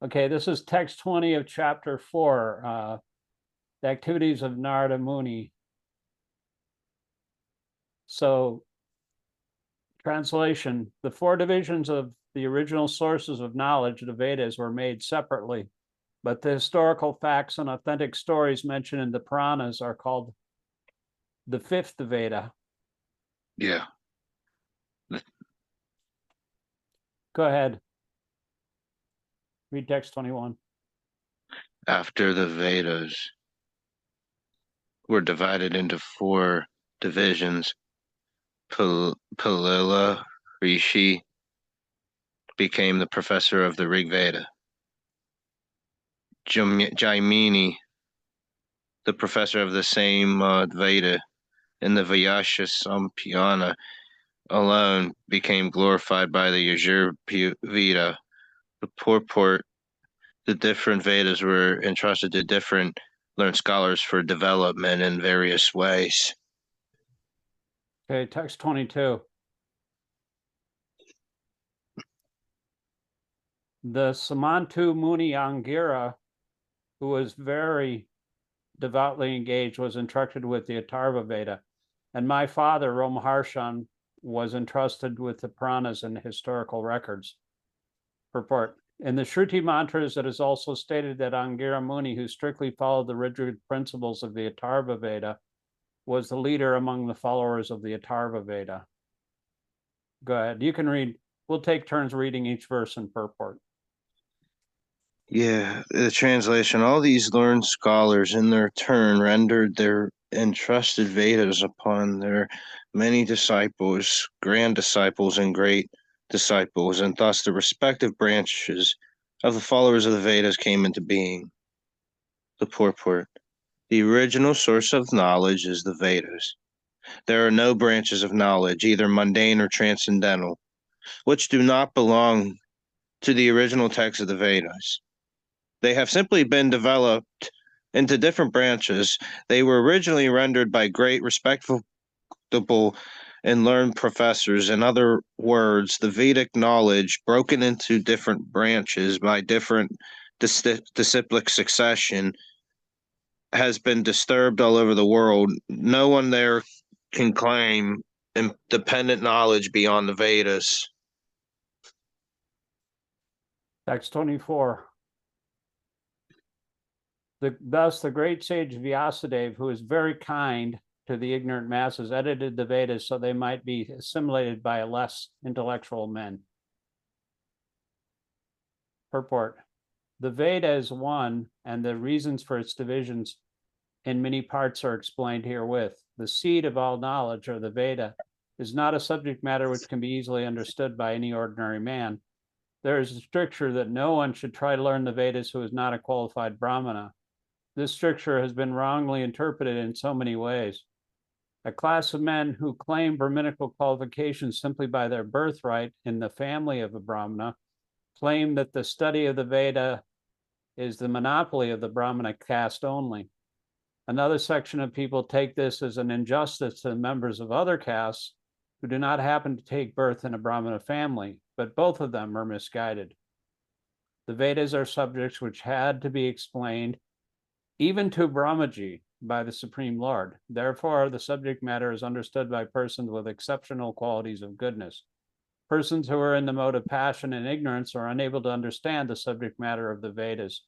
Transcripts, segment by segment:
Okay, this is text 20 of chapter 4, the activities of Narada Muni. So, translation, the four divisions of the original sources of knowledge, the Vedas, were made separately, but the historical facts and authentic stories mentioned in the Puranas are called the fifth Veda. Yeah. Go ahead. Read text 21. After the Vedas were divided into four divisions, Palila Rishi became the professor of the Rig Veda. Jaimini, the professor of the same Veda, and the Vyasa Sampayana alone became glorified by the Yajur Veda. The purport, the different Vedas were entrusted to different learned scholars for development in various ways. Okay, text 22. The Samantu Muni Angira, who was very devoutly engaged, was entrusted with the Atharva Veda, and my father, Romaharshan, was entrusted with the Puranas and historical records. Purport. In the Shruti mantras, it is also stated that Angira Muni, who strictly followed the rigid principles of the Atharva Veda, was the leader among the followers of the Atharva Veda. Go ahead. You can read. We'll take turns reading each verse and purport. Yeah, the translation. All these learned scholars in their turn rendered their entrusted Vedas upon their many disciples, grand disciples and great disciples, and thus the respective branches of the followers of the Vedas came into being. The purport. The original source of knowledge is the Vedas. There are no branches of knowledge, either mundane or transcendental, which do not belong to the original text of the Vedas. They have simply been developed into different branches. They were originally rendered by great, respectable, and learned professors. In other words, the Vedic knowledge, broken into different branches by different disciplic succession, has been disturbed all over the world. No one there can claim independent knowledge beyond the Vedas. Text 24. Thus, the great sage Vyasadeva, who is very kind to the ignorant masses, edited the Vedas so they might be assimilated by less intellectual men. Purport. The Veda is one, and the reasons for its divisions in many parts are explained herewith. The seed of all knowledge, or the Veda, is not a subject matter which can be easily understood by any ordinary man. There is a stricture that no one should try to learn the Vedas who is not a qualified Brahmana. This stricture has been wrongly interpreted in so many ways. A class of men who claim Brahminical qualifications simply by their birthright in the family of a Brahmana claim that the study of the Veda is the monopoly of the Brahmana caste only. Another section of people take this as an injustice to the members of other castes who do not happen to take birth in a Brahmana family, but both of them are misguided. The Vedas are subjects which had to be explained even to Brahmaji by the Supreme Lord. Therefore, the subject matter is understood by persons with exceptional qualities of goodness. Persons who are in the mode of passion and ignorance are unable to understand the subject matter of the Vedas.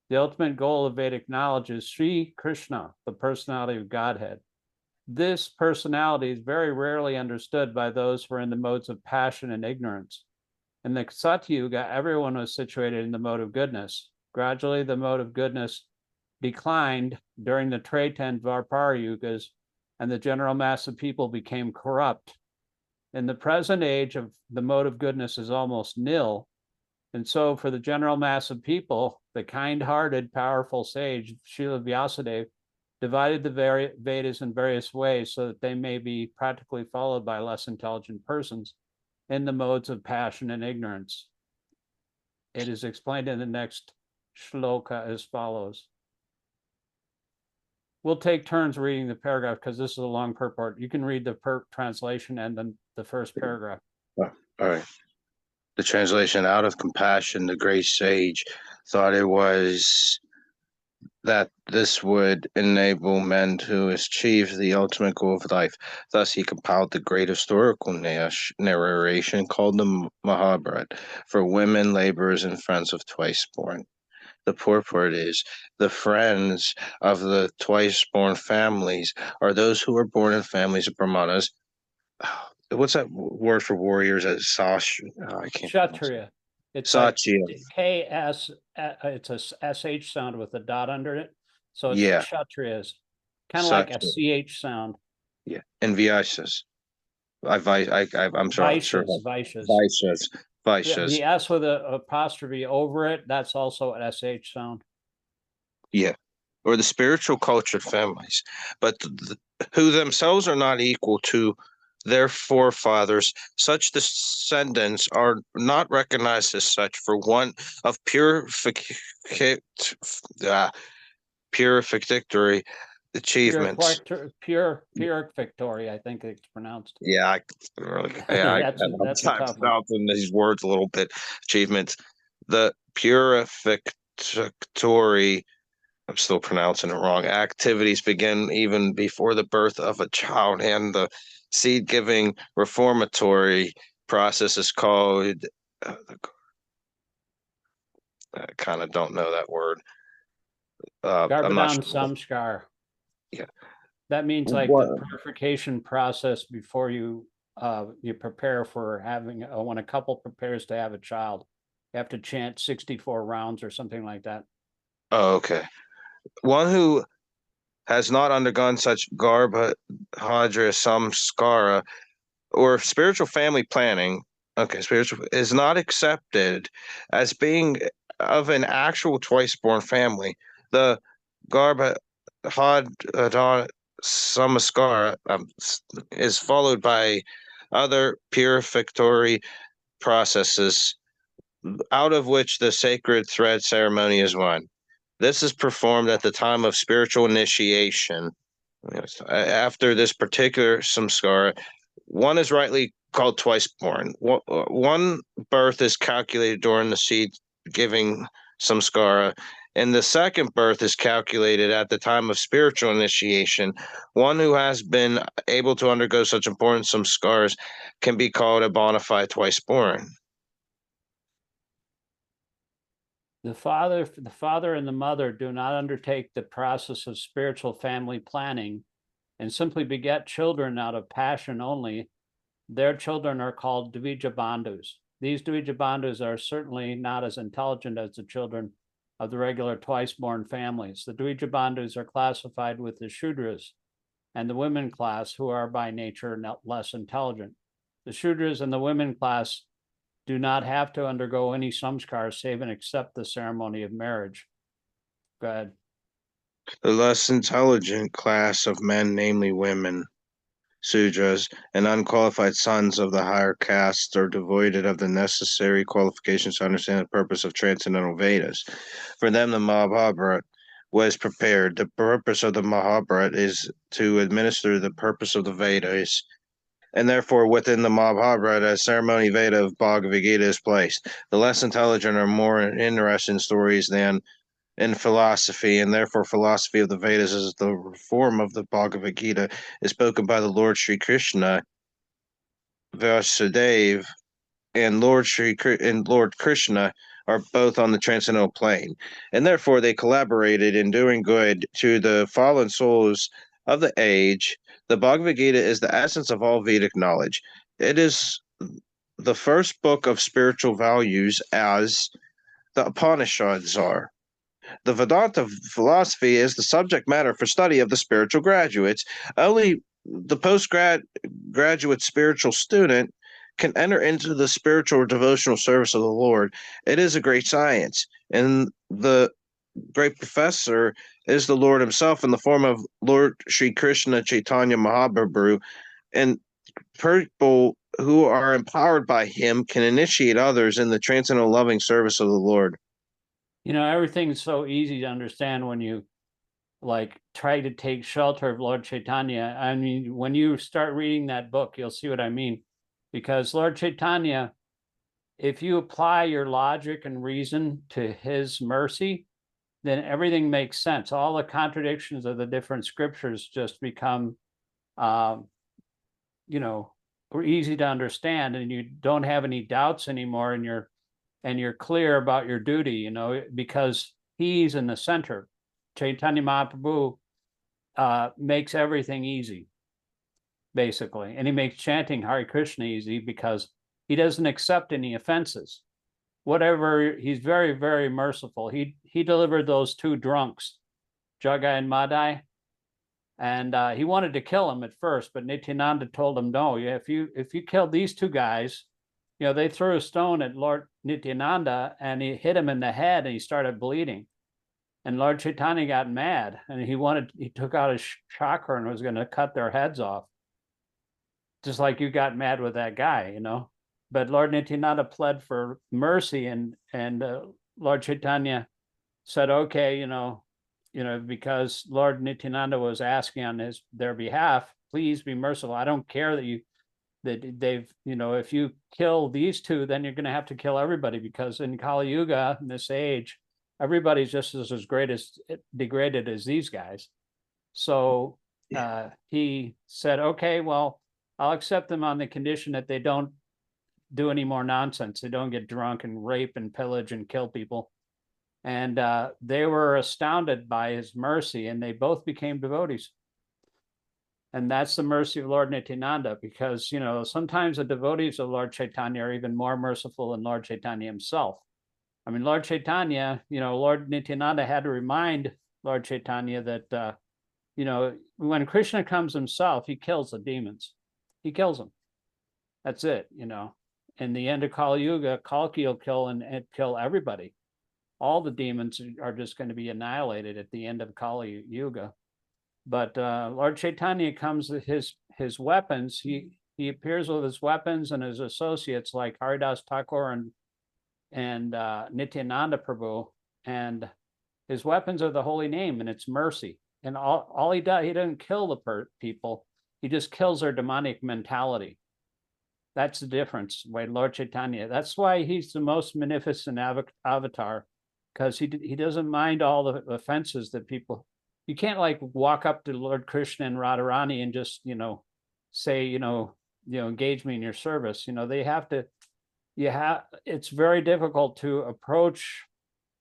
The ultimate goal of Vedic knowledge is Sri Krishna, the personality of Godhead. This personality is very rarely understood by those who are in the modes of passion and ignorance. In the Satyuga, everyone was situated in the mode of goodness. Gradually, the mode of goodness declined during the Treta and Dvapara yugas, and the general mass of people became corrupt. In the present age, of the mode of goodness is almost nil, and so for the general mass of people, the kind-hearted, powerful sage Srila Vyasadeva divided the Vedas in various ways so that they may be practically followed by less intelligent persons in the modes of passion and ignorance. It is explained in the next shloka as follows. We'll take turns reading the paragraph because this is a long purport. You can read the translation and then the first paragraph. All right. The translation. Out of compassion, the great sage thought it was that this would enable men to achieve the ultimate goal of life. Thus, he compiled the great historical narration called the Mahabharata for women, laborers, and friends of twice-born. The purport is, the friends of the twice-born families are those who are born in families of Brahmanas. What's that word for warriors? Sash? I can't pronounce it. Kshatriya. It's Satya. like KS, it's a SH sound with a dot under it. So it's Yeah. Kshatriyas. Kind of like a Satya. CH sound. Yeah. And Vyaisas. I'm sure. Vaishyas, Vaishyas. Vaishyas. Vaishyas. The S with a apostrophe over it, that's also an SH sound. Yeah. Or the spiritual cultured families, but who themselves are not equal to their forefathers. Such descendants are not recognized as such for want of purificatory achievements. Purificatory, I think it's pronounced. Yeah, I That's a have tough one. pronouncing these words a little bit. Achievements. The purificatory, I'm still pronouncing it wrong, activities begin even before the birth of a child, and the seed-giving reformatory process is called, I kind of don't know that word. I'm not Garbhadan sure. samskar. Yeah. That means like What? the purification process before you prepare for having when a couple prepares to have a child. You have to chant 64 rounds or something like that. Oh, okay. One who has not undergone such garbhadra samskara or spiritual family planning, okay, spiritual is not accepted as being of an actual twice-born family. The garbhadra samaskara is followed by other purificatory processes, out of which the sacred thread ceremony is one. This is performed at the time of spiritual initiation. After this particular samskara, one is rightly called twice born. One birth is calculated during the seed giving samskara, and the second birth is calculated at the time of spiritual initiation. One who has been able to undergo such important samskaras can be called a bona fide twice born. The father and the mother do not undertake the process of spiritual family planning and simply beget children out of passion only. Their children are called Dvija Bandhus. These Dvija Bandhus are certainly not as intelligent as the children of the regular twice-born families. The Dvija Bandhus are classified with the Shudras and the women class, who are by nature less intelligent. The Shudras and the women class do not have to undergo any samskar save and accept the ceremony of marriage. Go ahead. The less intelligent class of men, namely women, Sudras, and unqualified sons of the higher castes, are devoid of the necessary qualifications to understand the purpose of transcendental Vedas. For them, the Mahabharata was prepared. The purpose of the Mahabharata is to administer the purpose of the Vedas, and therefore within the Mahabharata, a ceremony Veda of Bhagavad Gita is placed. The less intelligent are more interested in stories than in philosophy, and therefore philosophy of the Vedas is the form of the Bhagavad Gita is spoken by the Lord Sri Krishna, Vasudeva, and Lord Krishna are both on the transcendental plane, and therefore they collaborated in doing good to the fallen souls of the age. The Bhagavad Gita is the essence of all Vedic knowledge. It is the first book of spiritual values, as the Upanishads are. The Vedanta philosophy is the subject matter for study of the spiritual graduates. Only the postgraduate spiritual student can enter into the spiritual or devotional service of the Lord. It is a great science, and the great professor is the Lord himself in the form of Lord Sri Krishna Chaitanya Mahaprabhu, and people who are empowered by him can initiate others in the transcendental loving service of the Lord. You know, everything's so easy to understand when you like try to take shelter of Lord Chaitanya. I mean, when you start reading that book, you'll see what I mean, because Lord Chaitanya if you apply your logic and reason to his mercy, then everything makes sense. All the contradictions of the different scriptures just become, you know, easy to understand, and you don't have any doubts anymore, and you're clear about your duty, you know, because he's in the center. Chaitanya Mahaprabhu makes everything easy, basically, and he makes chanting Hare Krishna easy because he doesn't accept any offenses. Whatever, he's very, very merciful. He delivered those two drunks, Jagai and Madai, and he wanted to kill him at first, but Nityananda told him, no, if you kill these two guys, you know, they threw a stone at Lord Nityananda and he hit him in the head and he started bleeding. And Lord Chaitanya got mad and he took out his chakra and was going to cut their heads off. Just like you got mad with that guy, you know. But Lord Nityananda pled for mercy, and Lord Chaitanya said, okay, you know, because Lord Nityananda was asking on their behalf, please be merciful. I don't care that they've, you know, if you kill these two, then you're going to have to kill everybody, because in Kali Yuga, in this age, everybody's just as great as degraded as these guys. So he said, okay, well, I'll accept them on the condition that they don't do any more nonsense. They don't get drunk and rape and pillage and kill people. And they were astounded by his mercy, and they both became devotees. And that's the mercy of Lord Nityananda, because, you know, sometimes the devotees of Lord Chaitanya are even more merciful than Lord Chaitanya himself. I mean, Lord Chaitanya, you know, Lord Nityananda had to remind Lord Chaitanya that, you know, when Krishna comes himself, he kills the demons. He kills them. That's it, you know. In the end of Kali Yuga, Kalki will kill everybody. All the demons are just going to be annihilated at the end of Kali Yuga. But Lord Chaitanya comes with his weapons. He appears with his weapons and his associates like Haridas Thakur and Nityananda Prabhu, and his weapons are the holy name and it's mercy. And all he does, he doesn't kill the people. He just kills their demonic mentality. That's the difference with Lord Chaitanya. That's why he's the most magnificent avatar, because he doesn't mind all the offenses that people. You can't like walk up to Lord Krishna and Radharani and just, you know, say, you know, engage me in your service. You know, they have to. It's very difficult to approach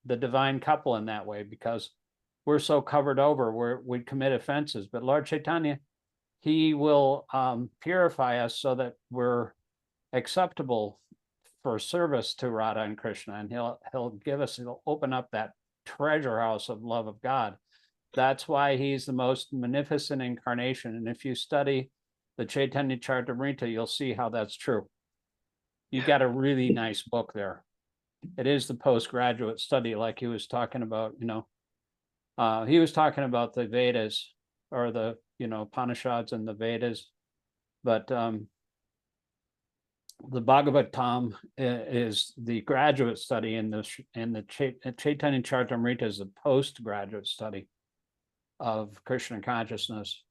the divine couple in that way, because we're so covered over. We commit offenses. But Lord Chaitanya, he will purify us so that we're acceptable for service to Radha and Krishna, and he'll open up that treasure house of love of God. That's why he's the most magnificent incarnation. And if you study the Chaitanya Charitamrita, you'll see how that's true. You've got a really nice book there. It is the postgraduate study, like he was talking about, you know. He was talking about the Vedas, or the, you know, Upanishads and the Vedas, but the Bhagavatam is the graduate study, and the Chaitanya Charitamrita is the postgraduate study of Krishna consciousness,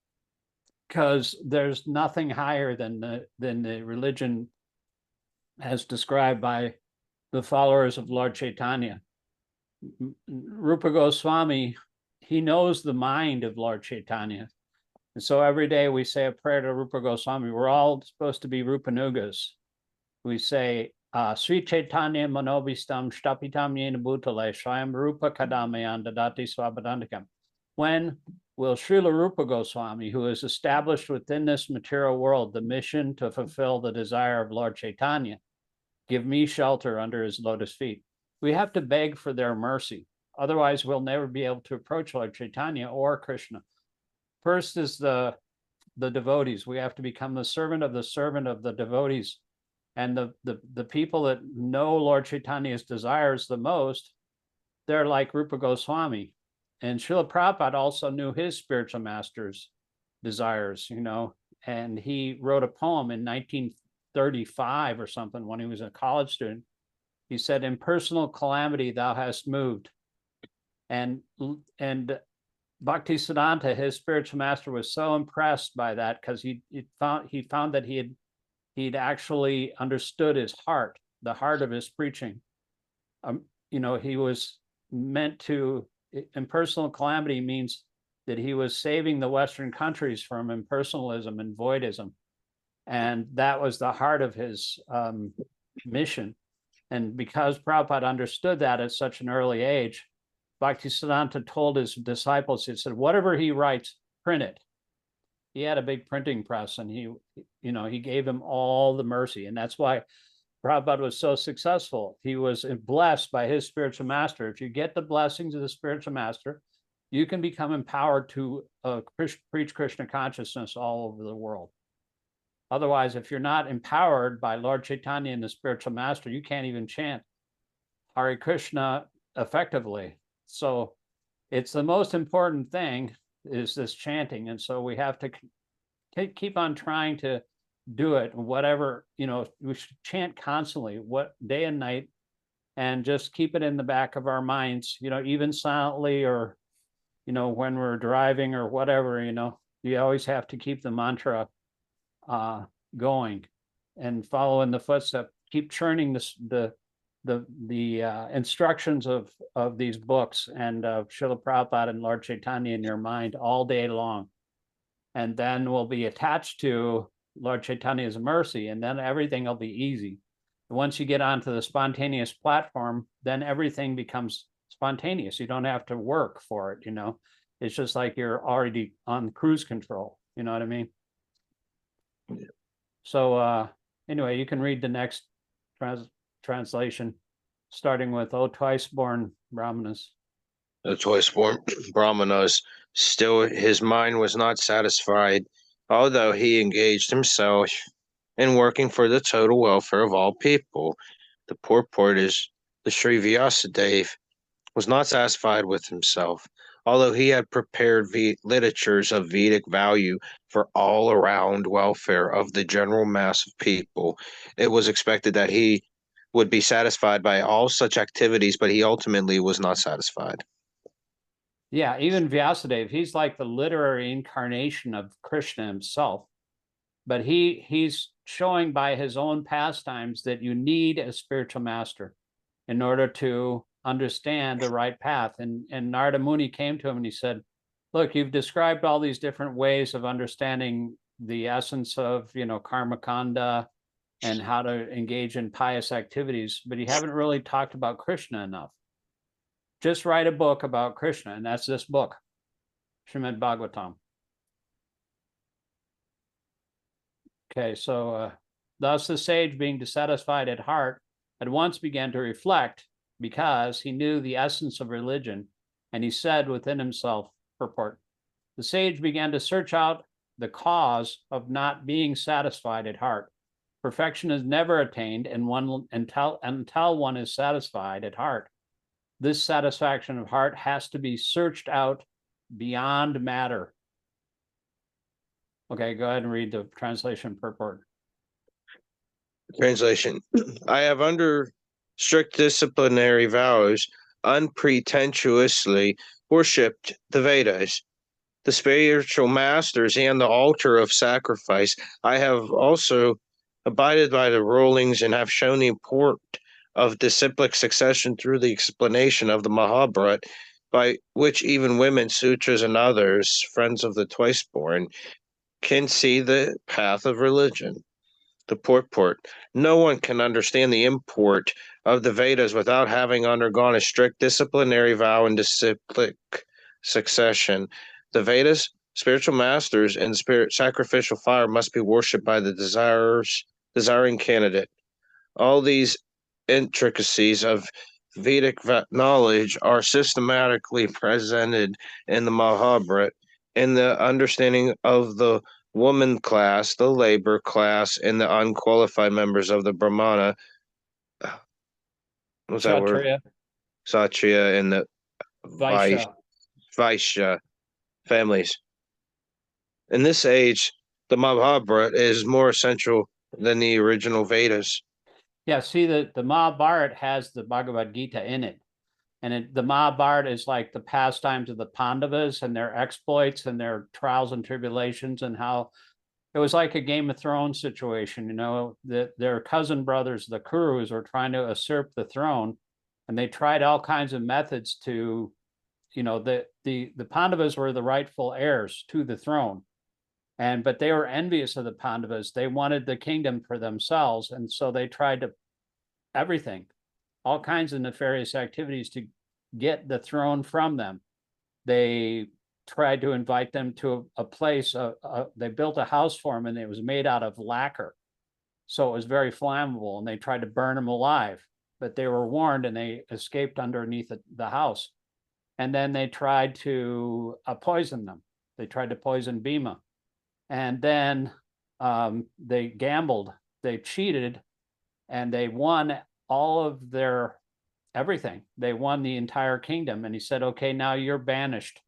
because there's nothing higher than the religion as described by the followers of Lord Chaitanya. Rupa Goswami, he knows the mind of Lord Chaitanya. And so every day we say a prayer to Rupa Goswami. We're all supposed to be Rupanugas. We say, Sri Chaitanya Manobhistam Shtapitam Yena Bhutale Swayam Rupa Kadamayan Dadati Swabadandakam. When will Srila Rupa Goswami, who is established within this material world the mission to fulfill the desire of Lord Chaitanya, give me shelter under his lotus feet? We have to beg for their mercy. Otherwise, we'll never be able to approach Lord Chaitanya or Krishna. First is the devotees. We have to become the servant of the devotees. And the people that know Lord Chaitanya's desires the most, they're like Rupa Goswami. And Srila Prabhupada also knew his spiritual master's desires, you know, and he wrote a poem in 1935 or something when he was a college student. He said, "In personal calamity thou hast moved." And Bhaktisiddhanta, his spiritual master, was so impressed by that, because he found that he'd actually understood his heart, the heart of his preaching. He was meant to, impersonal calamity means that he was saving the Western countries from impersonalism and voidism. And that was the heart of his mission. And because Prabhupada understood that at such an early age, Bhaktisiddhanta told his disciples, he said, whatever he writes, print it. He had a big printing press, and he gave him all the mercy. And that's why Prabhupada was so successful. He was blessed by his spiritual master. If you get the blessings of the spiritual master, you can become empowered to preach Krishna consciousness all over the world. Otherwise, if you're not empowered by Lord Chaitanya and the spiritual master, you can't even chant Hare Krishna effectively. So it's the most important thing is this chanting. And so we have to keep on trying to do it, whatever, we should chant constantly, day and night, and just keep it in the back of our minds, even silently, or, when we're driving or whatever, you always have to keep the mantra going and follow in the footsteps, keep churning the instructions of these books and of Srila Prabhupada and Lord Chaitanya in your mind all day long. And then we'll be attached to Lord Chaitanya's mercy, and then everything will be easy. Once you get onto the spontaneous platform, then everything becomes spontaneous. You don't have to work for it, It's just like you're already on cruise control, you know what I mean? Yeah. So anyway, you can read the next translation, starting with, "O twice-born Brahmanas." The twice-born Brahmanas, still his mind was not satisfied, although he engaged himself in working for the total welfare of all people. The purport is, the Sri Vyasadeva was not satisfied with himself, although he had prepared literatures of Vedic value for all-around welfare of the general mass of people. It was expected that he would be satisfied by all such activities, but he ultimately was not satisfied. Yeah, even Vyasadeva, he's like the literary incarnation of Krishna himself. But he's showing by his own pastimes that you need a spiritual master in order to understand the right path. And Narada Muni came to him and he said, look, you've described all these different ways of understanding the essence of, karma kanda and how to engage in pious activities, but you haven't really talked about Krishna enough. Just write a book about Krishna, and that's this book, Śrīmad-Bhāgavatam. Okay, so thus the sage, being dissatisfied at heart, at once began to reflect, because he knew the essence of religion, and he said within himself, purport, the sage began to search out the cause of not being satisfied at heart. Perfection is never attained until one is satisfied at heart. This satisfaction of heart has to be searched out beyond matter. Okay, go ahead and read the translation purport. Translation. I have, under strict disciplinary vows, unpretentiously worshipped the Vedas, the spiritual masters, and the altar of sacrifice. I have also abided by the rulings and have shown the importance of disciplic succession through the explanation of the Mahabharata, by which even women, sutras, and others, friends of the twice-born, can see the path of religion. The purport. No one can understand the import of the Vedas without having undergone a strict disciplinary vow and disciplic succession. The Vedas, spiritual masters, and spirit sacrificial fire must be worshipped by the desiring candidate. All these intricacies of Vedic knowledge are systematically presented in the Mahabharata, in the understanding of the woman class, the labor class, and the unqualified members of the Brahmana. What's that word? Kshatriya and the Vaishya families. In this age, the Mahabharata is more essential than the original Vedas. Yeah, see, the Mahabharata has the Bhagavad Gita in it. And the Mahabharata is like the pastimes of the Pandavas and their exploits and their trials and tribulations, and how it was like a Game of Thrones situation, you know, that their cousin brothers, the Kurus, were trying to usurp the throne, and they tried all kinds of methods to, you know, the Pandavas were the rightful heirs to the throne. But they were envious of the Pandavas. They wanted the kingdom for themselves. And so they tried to everything, all kinds of nefarious activities to get the throne from them. They tried to invite them to a place. They built a house for them, and it was made out of lacquer. So it was very flammable, and they tried to burn them alive, but they were warned and they escaped underneath the house. And then they tried to poison them. They tried to poison Bhima. And then they gambled, they cheated, and they won all of their everything. They won the entire kingdom. And he said, okay, now you're banished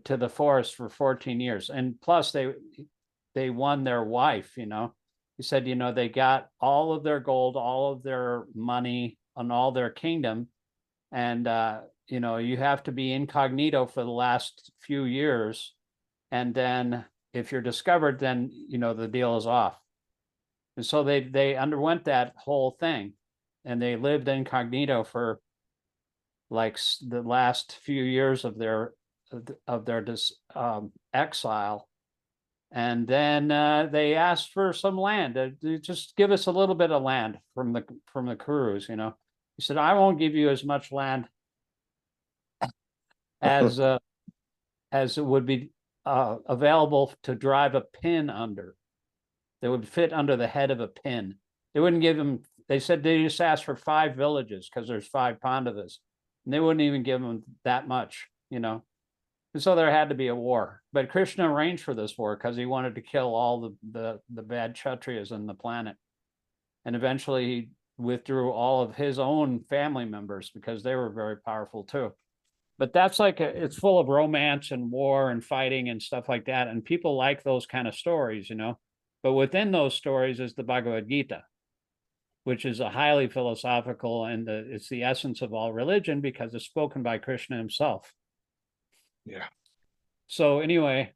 to the forest for 14 years. And plus they won their wife, you know. He said, you know, they got all of their gold, all of their money, and all their kingdom. And, you know, you have to be incognito for the last few years. And then if you're discovered, then, you know, the deal is off. And so they underwent that whole thing, and they lived incognito for like the last few years of their exile. And then they asked for some land. Just give us a little bit of land from the Kurus, you know. He said, I won't give you as much land as it would be available to drive a pin under. They would fit under the head of a pin. They wouldn't give them, they said they just asked for 5 villages because there's 5 Pandavas. And they wouldn't even give them that much, you know. And so there had to be a war. But Krishna arranged for this war because he wanted to kill all the bad Kshatriyas on the planet. And eventually he withdrew all of his own family members because they were very powerful too. But that's like, it's full of romance and war and fighting and stuff like that. And people like those kind of stories, you know. But within those stories is the Bhagavad Gita, which is a highly philosophical, and it's the essence of all religion because it's spoken by Krishna himself. Yeah. So anyway,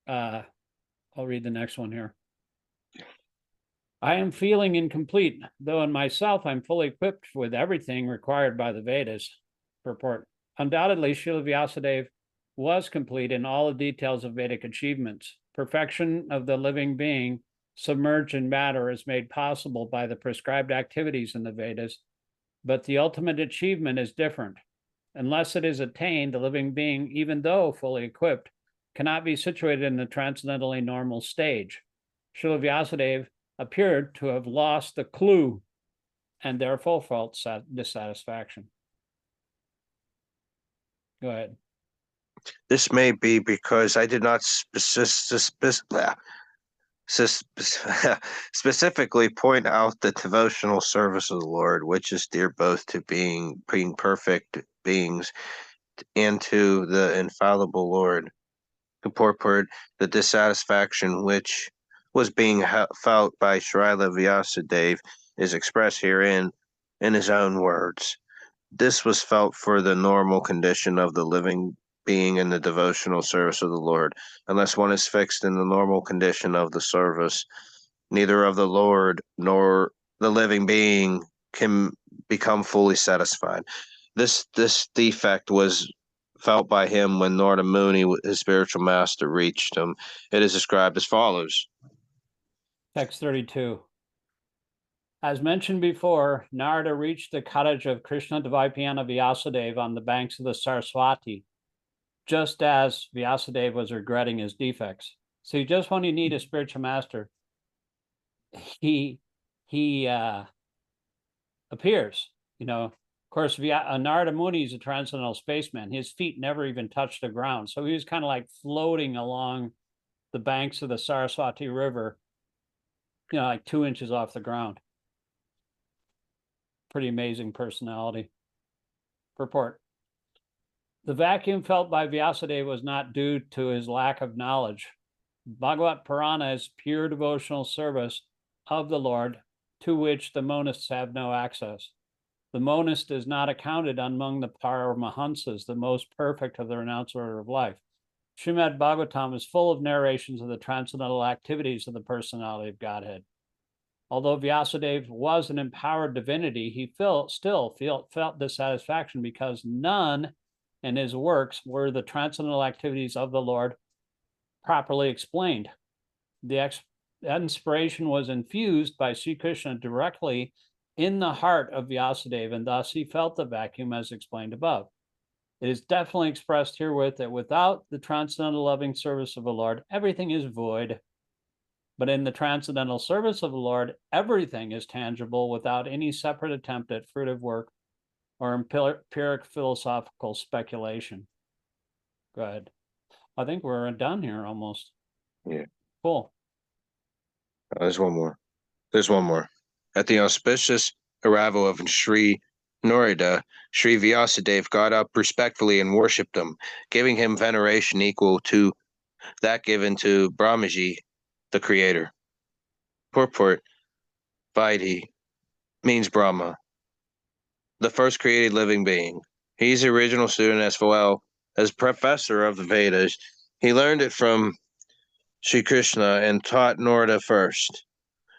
I'll read the next one here. I am feeling incomplete, though in myself I'm fully equipped with everything required by the Vedas. Purport. Undoubtedly, Srila Vyasadeva was complete in all the details of Vedic achievements. Perfection of the living being submerged in matter is made possible by the prescribed activities in the Vedas, but the ultimate achievement is different. Unless it is attained, the living being, even though fully equipped, cannot be situated in the transcendently normal stage. Srila Vyasadeva appeared to have lost the clue and therefore felt dissatisfaction. Go ahead. This may be because I did not specifically point out the devotional service of the Lord, which is dear both to being perfect beings and to the infallible Lord. Purport, the dissatisfaction which was being felt by Srila Vyasadeva is expressed herein in his own words. This was felt for the normal condition of the living being in the devotional service of the Lord. Unless one is fixed in the normal condition of the service, neither of the Lord nor the living being can become fully satisfied. This defect was felt by him when Narada Muni, his spiritual master, reached him. It is described as follows. Text 32. As mentioned before, Narada reached the cottage of Krishna Dvaipayana Vyasadeva on the banks of the Saraswati, just as Vyasadeva was regretting his defects. See, just when you need a spiritual master, he appears. You know, of course, Narada Muni is a transcendental spaceman. His feet never even touched the ground, so he was kind of like floating along the banks of the Saraswati River, you know, like 2 inches off the ground. Pretty amazing personality. Purport. The vacuum felt by Vyasadeva was not due to his lack of knowledge. Bhagavat Purana is pure devotional service of the Lord, to which the monists have no access. The monist is not accounted among the Paramahansas, the most perfect of the renounced order of life. Śrīmad-Bhāgavatam is full of narrations of the transcendental activities of the personality of Godhead. Although Vyasadeva was an empowered divinity, he still felt dissatisfaction because none in his works were the transcendental activities of the Lord properly explained. The inspiration was infused by Sri Krishna directly in the heart of Vyasadeva, and thus he felt the vacuum as explained above. It is definitely expressed herewith that without the transcendental loving service of the Lord, everything is void. But in the transcendental service of the Lord, everything is tangible without any separate attempt at fruitive work or empiric philosophical speculation. Go ahead. I think we're done here almost. Yeah. Cool. There's one more. There's one more. At the auspicious arrival of Śrī Nārada, Śrī Vyasadeva got up respectfully and worshipped him, giving him veneration equal to that given to Brahmaji, the creator. Purport: Vaidhi means Brahma, the first created living being. He's the original student as well as professor of the Vedas. He learned it from Sri Krishna and taught Narada first.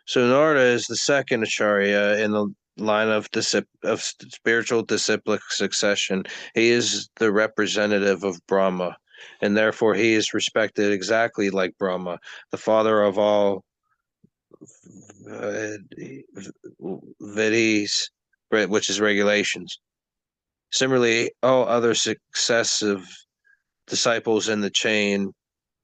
So Narada is the second Acharya in the line of spiritual disciplic succession. He is the representative of Brahma, and therefore he is respected exactly like Brahma, the father of all Vedis, which is regulations. Similarly, all other successive disciples in the chain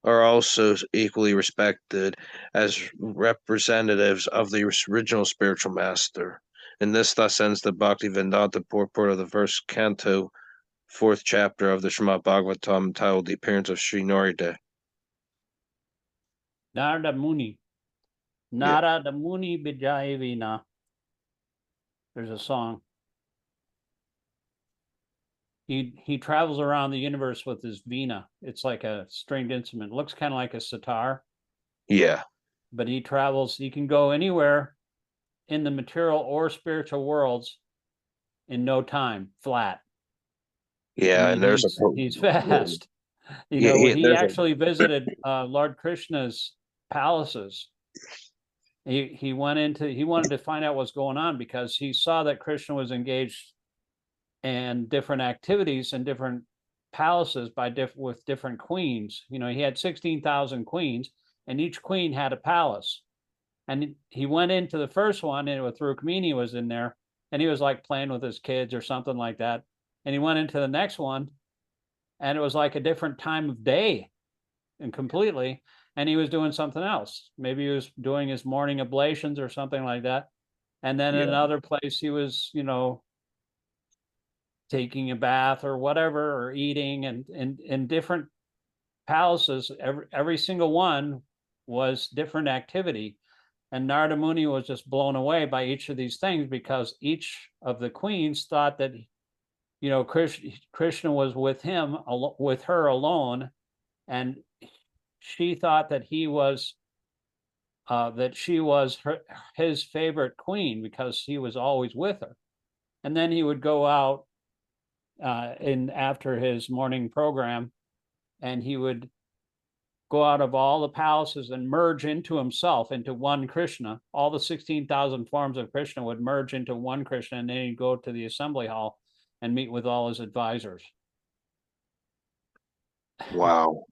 are also equally respected as representatives of the original spiritual master. And this thus ends the Bhaktivedanta purport of the first canto, 4th chapter of the Śrīmad-Bhāgavatam, entitled The Appearance of Śrī Nārada. Narada Muni. Narada Muni Vijayavina. There's a song. He travels around the universe with his vina. It's like a stringed instrument. It looks kind of like a sitar. Yeah. But he travels, he can go anywhere in the material or spiritual worlds in no time, flat. Yeah, I mean, and he's fast. Yeah, he actually visited Lord Krishna's palaces. He wanted to find out what's going on because he saw that Krishna was engaged in different activities in different palaces with different queens. He had 16,000 queens, and each queen had a palace. And he went into the first one, and with Rukmini was in there, and he was like playing with his kids or something like that. And he went into the next one, and it was like a different time of day, and completely. And he was doing something else. Maybe he was doing his morning ablations or something like that. And then in another place, he was, taking a bath or whatever, or eating, and in different palaces, every single one was different activity. And Narada Muni was just blown away by each of these things because each of the queens thought that, Krishna was with her alone, and she thought that she was his favorite queen because he was always with her. And then he would go out after his morning program, and he would go out of all the palaces and merge into himself, into one Krishna. All the 16,000 forms of Krishna would merge into one Krishna, and then he'd go to the assembly hall and meet with all his advisors. Wow.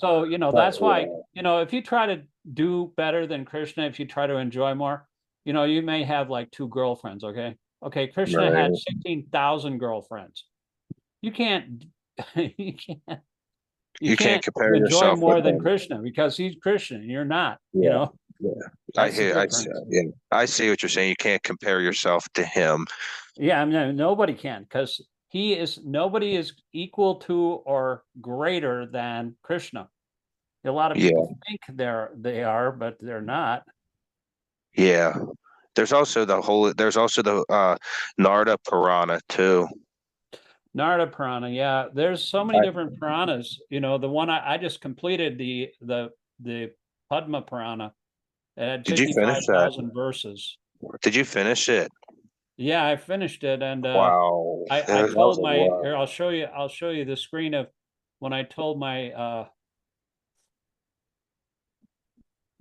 So, that's why, if you try to do better than Krishna, if you try to enjoy more, you may have like 2 girlfriends, okay? Okay, Krishna had 16,000 girlfriends. You can't compare enjoy yourself more with than him. Krishna because he's Krishna and you're not. Yeah. I see what you're saying. You can't compare yourself to him. Yeah, I mean, nobody can, because nobody is equal to or greater than Krishna. A lot of people think they are, but they're not. Yeah. There's also the Narada Purana too. Narada Purana, yeah. There's so many different Puranas. The one I just completed, the Padma Purana. It had 55,000 verses. Did you finish it? Yeah, I finished it, and wow. I told I'll show you the screen of when I told my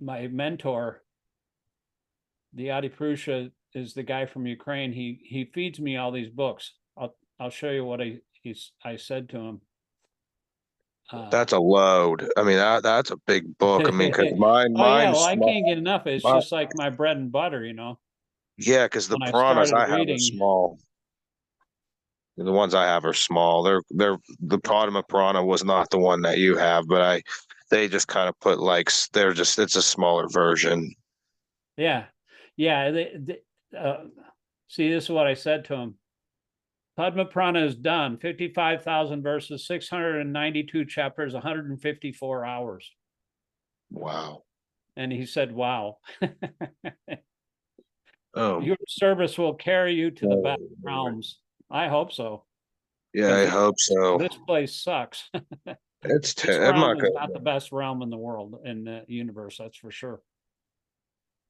my mentor, the Adi Purusha is the guy from Ukraine. He feeds me all these books. I'll show you what I said to him. That's a load. I mean, that's a big book. I mean, because mine, Oh yeah, mine's well I small. can't get enough. It's Mine- just like my bread and butter, you know. yeah, because the When I piranhas started I have are reading, small. The ones I have are small. They're the Padma piranha was not the one that you have, but they just kind of put like they're just it's a smaller version. yeah, yeah. See, this is what I said to him. Padma Purana is done. 55,000 verses, 692 chapters, 154 hours. Wow. And he said, "Wow." Oh, Your service will carry you to the back oh, realms. I hope so. yeah, I hope so. This place sucks. This I'm realm not is gonna. not the best realm in the world, in the universe, that's for sure.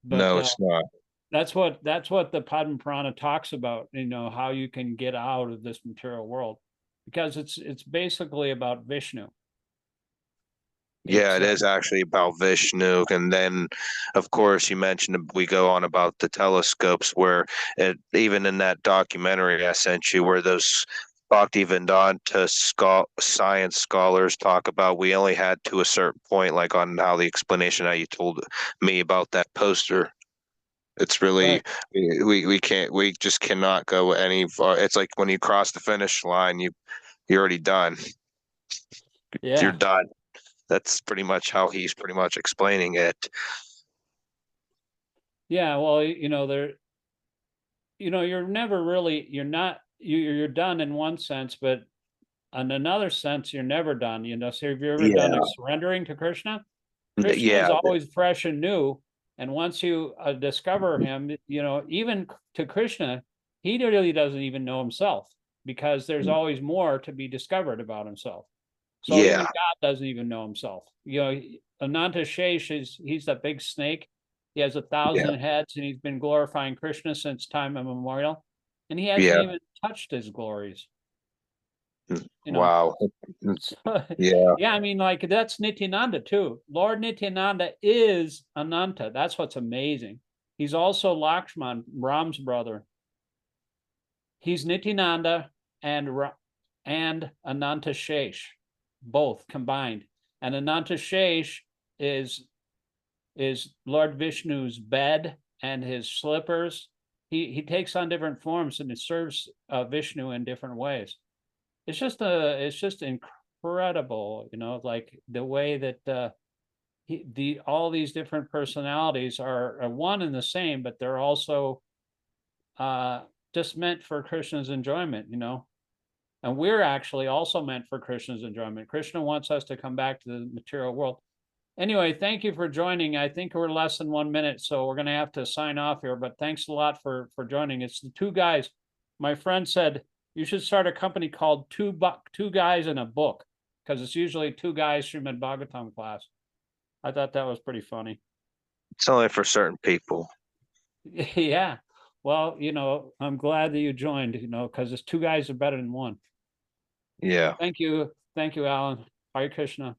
But No, it's not. that's what the Padma Purana talks about, you know, how you can get out of this material world, because it's basically about Vishnu. Yeah, It's it is actually about Vishnu, and then, of course, you mentioned we go on about the telescopes, where even in that documentary I sent you, where those Bhaktivedanta science scholars talk about, we only had to a certain point, like on how the explanation how you told me about that poster. It's really right. we just cannot go any far. It's like when you cross the finish line, you're already done. You're Yeah. done. That's pretty much how he's pretty much explaining it. Yeah, well, you know, you're never really, you're done in one sense, but in another sense, you're never done. You know, so have you ever done Yeah, a surrendering to Krishna? Krishna is yeah, always fresh and new. And once you discover him, you know, even to Krishna, he really doesn't even know himself, because there's always more to be discovered about himself. So even yeah, God doesn't even know himself. You know, Ananta Shesh he's that big snake. He has yeah, 1,000 heads, and he's been glorifying Krishna since time immemorial. And he hasn't yeah. even touched his glories, you know. Wow. So, Yeah, yeah, I mean, like that's Nityananda too. Lord Nityananda is Ananta. That's what's amazing. He's also Lakshman, Ram's brother. He's Nityananda and Ananta Shesh, both combined. And Ananta Shesh is Lord Vishnu's bed and his slippers. He takes on different forms, and it serves Vishnu in different ways. It's just incredible, you know, like the way that all these different personalities are one and the same, but they're also just meant for Krishna's enjoyment, you know. And we're actually also meant for Krishna's enjoyment. Krishna wants us to come back to the material world. Anyway, thank you for joining. I think we're less than 1 minute, so we're going to have to sign off here. But thanks a lot for joining. It's the two guys. My friend said you should start a company called Two Guys in a Book, because it's usually two guys Śrīmad-Bhāgavatam class. I thought that was pretty funny. it's only for certain people. Yeah. Well, you know, I'm glad that you joined, you know, because it's two guys are better than one. Yeah. Thank you. Thank you, Alan. Hare Krishna.